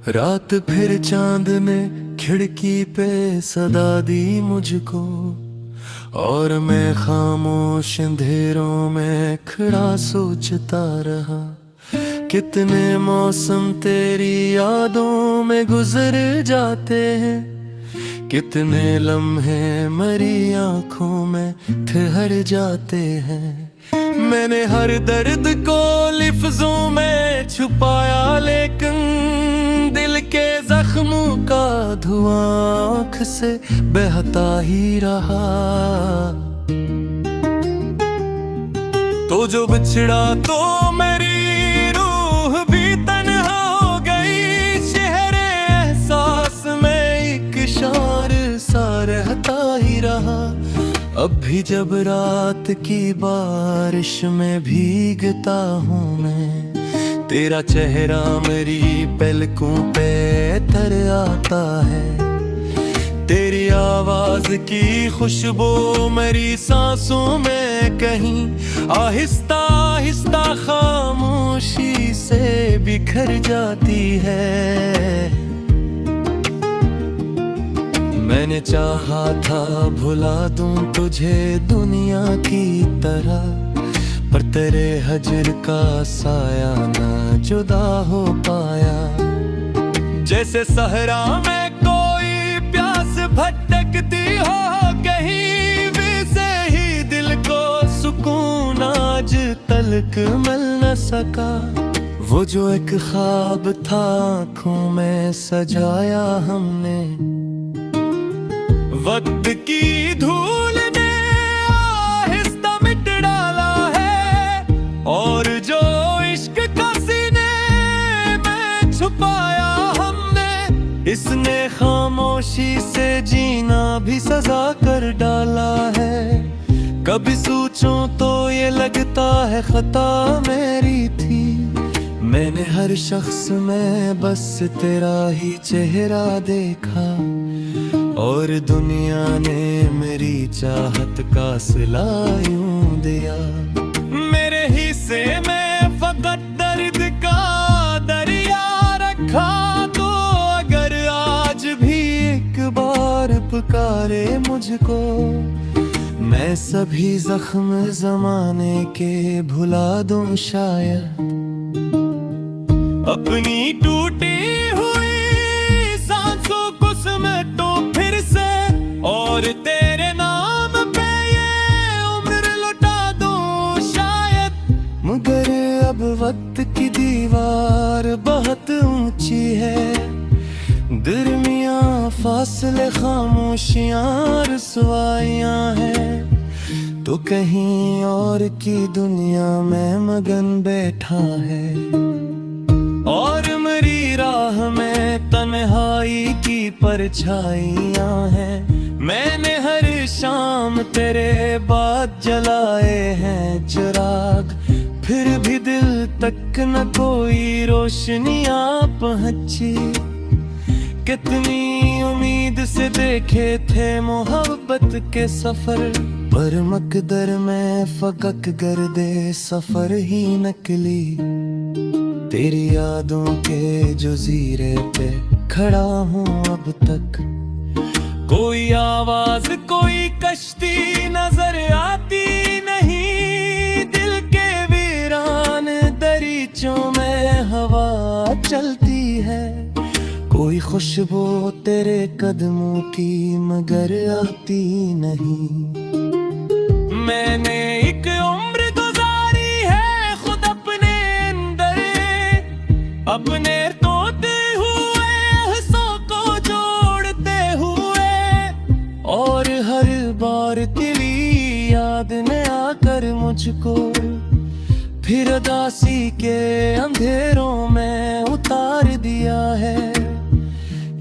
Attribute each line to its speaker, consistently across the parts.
Speaker 1: रात फिर चांद ने खिड़की पे सदा दी मुझको, और मैं खामोश अंधेरों में खड़ा सोचता रहा। कितने मौसम तेरी यादों में गुजर जाते हैं, कितने लम्हे मरी आंखों में ठहर जाते हैं। मैंने हर दर्द को लफ्जों में छुपाया, लेकिन दिल के जख्मों का धुआं आँख से बहता ही रहा। तो जो बिछड़ा तो मेरी रूह भी तन्हा हो गई, शहरे एहसास में एक शार सा रहता ही रहा। अब भी जब रात की बारिश में भीगता हूँ मैं, तेरा चेहरा मेरी पलकों पे तर आता है। तेरी आवाज की खुशबू मेरी सांसों में कहीं आहिस्ता आहिस्ता खामोशी से बिखर जाती है। मैंने चाहा था भुला दूं तुझे दुनिया की तरह, पर तेरे हजर का साया ना जुदा हो पाया। जैसे सहरा में कोई प्यास भटकती हो, कहीं भी से ही दिल को सुकून आज तलक मिल न सका। वो जो एक ख्वाब था आँखों में सजाया हमने, वक्त की धूल ने आहिस्ता मिट डाला है। और जो इश्क का सीने में छुपाया हमने, इसने खामोशी से जीना भी सजा कर डाला है। कभी सोचूं तो ये लगता है खता मेरी थी, मैंने हर शख्स में बस तेरा ही चेहरा देखा, और दुनिया ने मेरी चाहत का सिला यूं दिया। मेरे हिस्से में फकत दर्द का दरिया रखा, तो अगर आज भी एक बार पुकारे मुझको, मैं सभी जख्म जमाने के भुला दूं शायद। अपनी टूटी हुई सांसों को समेटो फिर से, और तेरे नाम पे ये उम्र लौटा दूं शायद। मगर अब वक्त की दीवार बहुत ऊंची है, दरमियां फासले खामोशियां रसवाइयां हैं। तो कहीं और की दुनिया में मगन बैठा है, और मेरी राह में तन्हाई की परछाइयां हैं। मैंने हर शाम तेरे बाद जलाए हैं चिराग, फिर भी दिल तक न कोई रोशनियां पहुंची। कितनी उम्मीद से देखे थे मोहब्बत के सफर, पर मकदर में फकक गर्दे सफर ही नकली। तेरी यादों के जजीरे पे खड़ा हूँ अब तक, कोई आवाज कोई कश्ती नजर आती नहीं। दिल के वीरान दरीचों में हवा चलती है, कोई खुशबू तेरे कदमों की मगर आती नहीं। मैंने एक उम्र गुजारी है खुद अपने अंदर, अपने तोते हुए एहसासों को जोड़ते हुए, और हर बार तेरी याद ने आकर मुझको फिर उदासी के अंधेरों में उतार दिया है।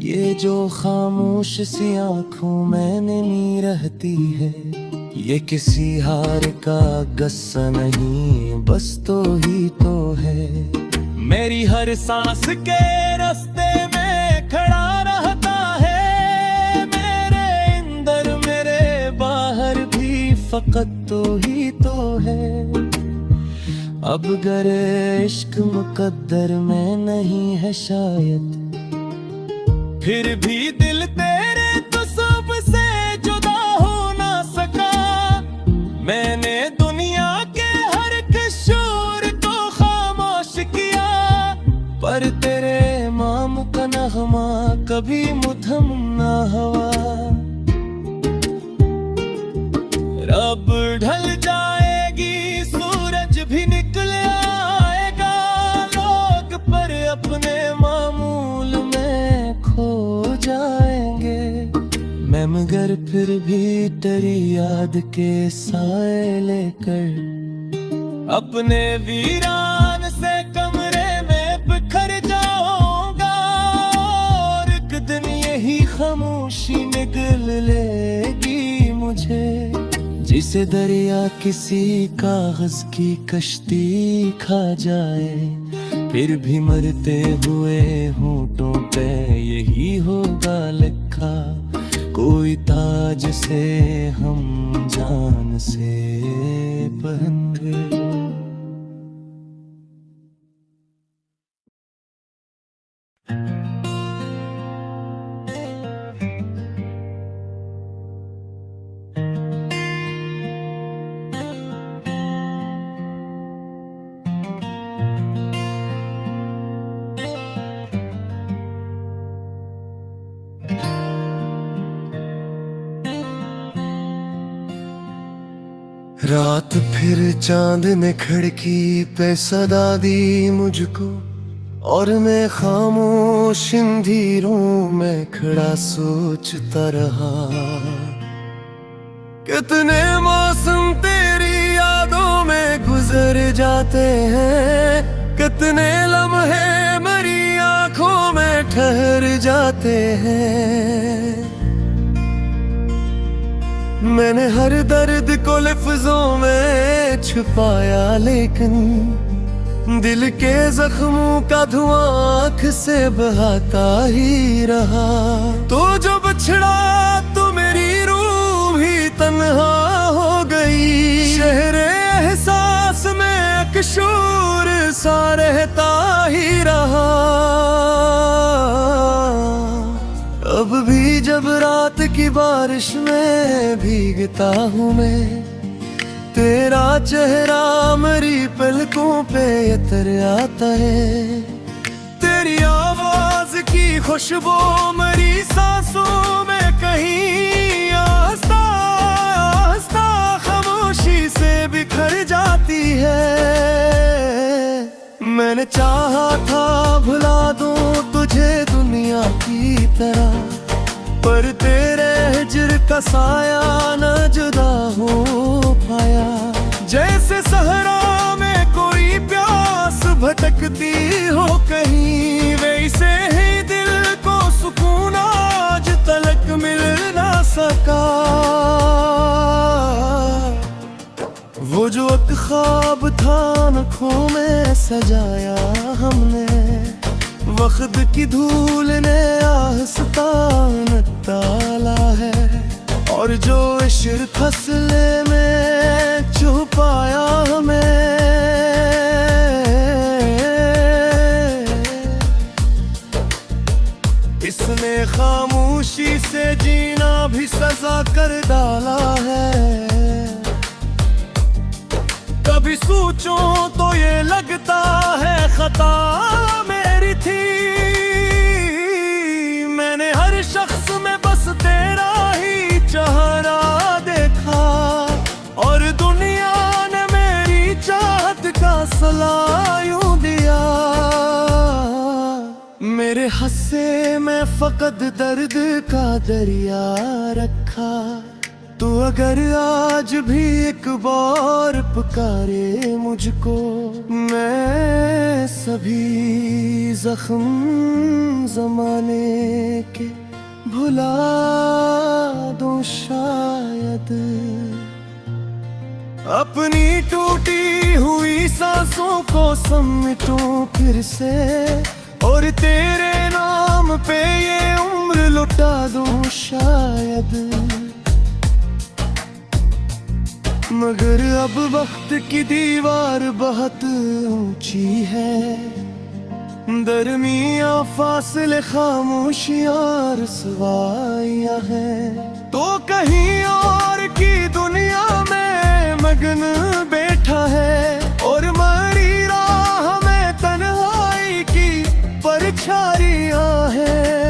Speaker 1: ये जो खामोश सी आँखों में नमी रहती है, ये किसी हार का गस्सा नहीं बस तो ही तो है। मेरी हर सांस के रास्ते में खड़ा रहता है, मेरे अंदर मेरे बाहर भी फकत तो ही तो है। अब गर इश्क मुकद्दर में नहीं है शायद, फिर भी दिल तेरे तो सबसे जुदा हो ना सका। मैंने दुनिया के हर एक शोर को खामोश किया, पर तेरे माम का नगमा कभी मुधम ना हुआ। रब ढल जाएगी, सूरज भी निकल आएगा, लोग पर अपने मामूल में खो जाएंगे। मैं मगर फिर भी तेरी याद के साए लेकर अपने वीरान से कमरे में बिखर जाऊंगा। और एक दिन यही खामोशी निगल लेगी मुझे, जिसे दरिया किसी कागज की कश्ती खा जाए। फिर भी मरते हुए होंठों पे यही होगा लिखा, कोई ताज से हम जान से पहन गए।
Speaker 2: रात फिर चांद ने खिड़की पे सदा दी मुझको, और मैं खामोश अंधेरों में खड़ा सोचता रहा। कितने मौसम तेरी यादों में गुजर जाते हैं, कितने लम्हे मेरी आंखों में ठहर जाते हैं। मैंने हर दर्द को लफ्जों में छुपाया, लेकिन दिल के जख्मों का धुआं आँख से बहाता ही रहा। तो जो बिछड़ा तो मेरी रूह भी तन्हा हो गई, शहरे एहसास में अकशूर सा रहता ही रहा। अब भी जब रात की बारिश में भीगता हूँ मैं, तेरा चेहरा मेरी पलकों पे उतर आता है। तेरी आवाज की खुशबू मेरी सांसों में कहीं आस्ता आस्ता खामोशी से बिखर जाती है। मैंने चाहा था भुला दूं तुझे दुनिया की तरह, पर तेरे हिज्र का साया न जुदा हो पाया। जैसे सहरा में कोई प्यास भटकती हो कहीं, वैसे ही दिल को सुकून आज तलक मिल ना सका। वो जो एक ख्वाब था आँखों में सजाया हमने, वक्त की धूल ने आस्तान ताला है। और जो इश्क फसले में छुपाया हमें, इसने खामोशी से जीना भी सजा कर डाला है। कभी सोचूं तो ये लगता है खता मेरी थी, मैंने हर शख्स में बस तेरा ही चेहरा देखा। और दुनिया ने मेरी चाहत का सला यूं दिया, मेरे हस्से में फकत दर्द का दरिया रखा। तू अगर आज भी एक बार पुकारे मुझको, मैं सभी जख्म जमाने के भुला दूं शायद। अपनी टूटी हुई सांसों को समेटूं फिर से, और तेरे नाम पे ये उम्र लुटा दूं शायद। मगर अब वक्त की दीवार बहुत ऊंची है, दरमिया फासले खामोशियां रसवाइयां हैं, तो कहीं और की दुनिया में मगन बैठा है, और मरी राह में तन्हाई की परछाइयां हैं।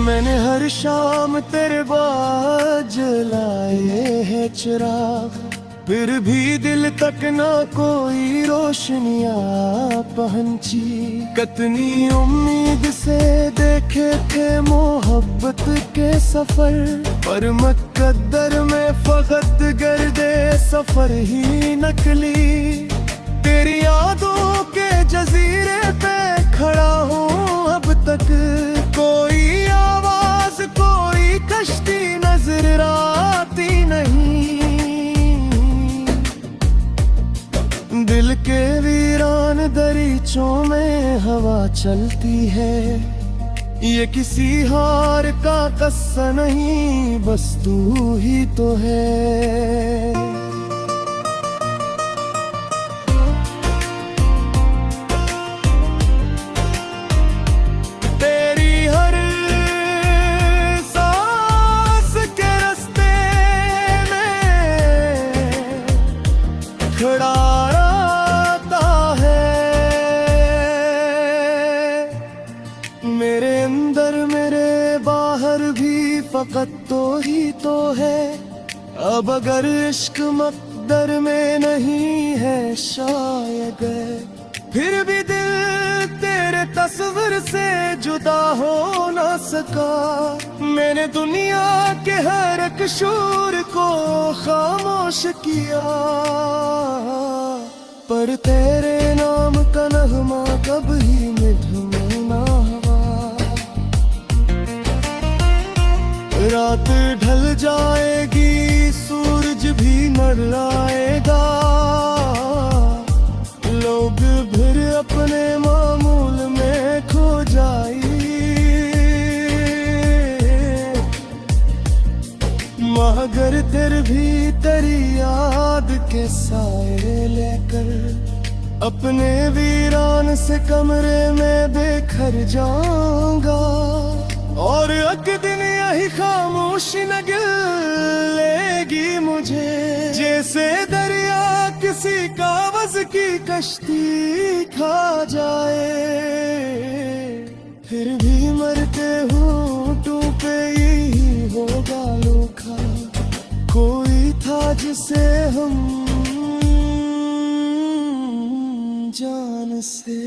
Speaker 2: मैंने हर शाम तेरे बाद जलाए हैं चिराग, फिर भी दिल तक ना कोई रोशनियां पहुंची। कितनी उम्मीद से देखे थे मोहब्बत के सफर, पर मुकद्दर में फकत गर्दे सफर ही नकली। तेरी यादों के जजीरे पे खड़ा हूँ अब तक, कोई आवाज कोई कश्ती नजर आती नहीं। दिल के वीरान दरीचों में हवा चलती है, ये किसी हार का कस्सा नहीं, बस तू ही तो है। तेरी हर सांस के रास्ते में खड़ा मेरे अंदर मेरे बाहर भी फकत तो ही तो है। अब अगर इश्क मकदर में नहीं है शायद, फिर भी दिल तेरे तस्वीर से जुदा हो ना सका। मैंने दुनिया के हर एक शोर को खामोश किया, पर तेरे नाम का नगमा कभी मिठू ना हुआ। रात ढल जाएगी सूरज भी मर आएगा, लोग फिर अपने मामूल में खो जाए। मगर तेरे भी तेरी याद के साए लेकर अपने वीरान से कमरे में बेघर जाऊंगा, और एक दिन यही खामोशी न गिलेगी मुझे। जैसे दरिया किसी कागज की कश्ती खा जाए, फिर भी मरते होंठों पे यही होगा लोखा। कोई था जिसे हम जान से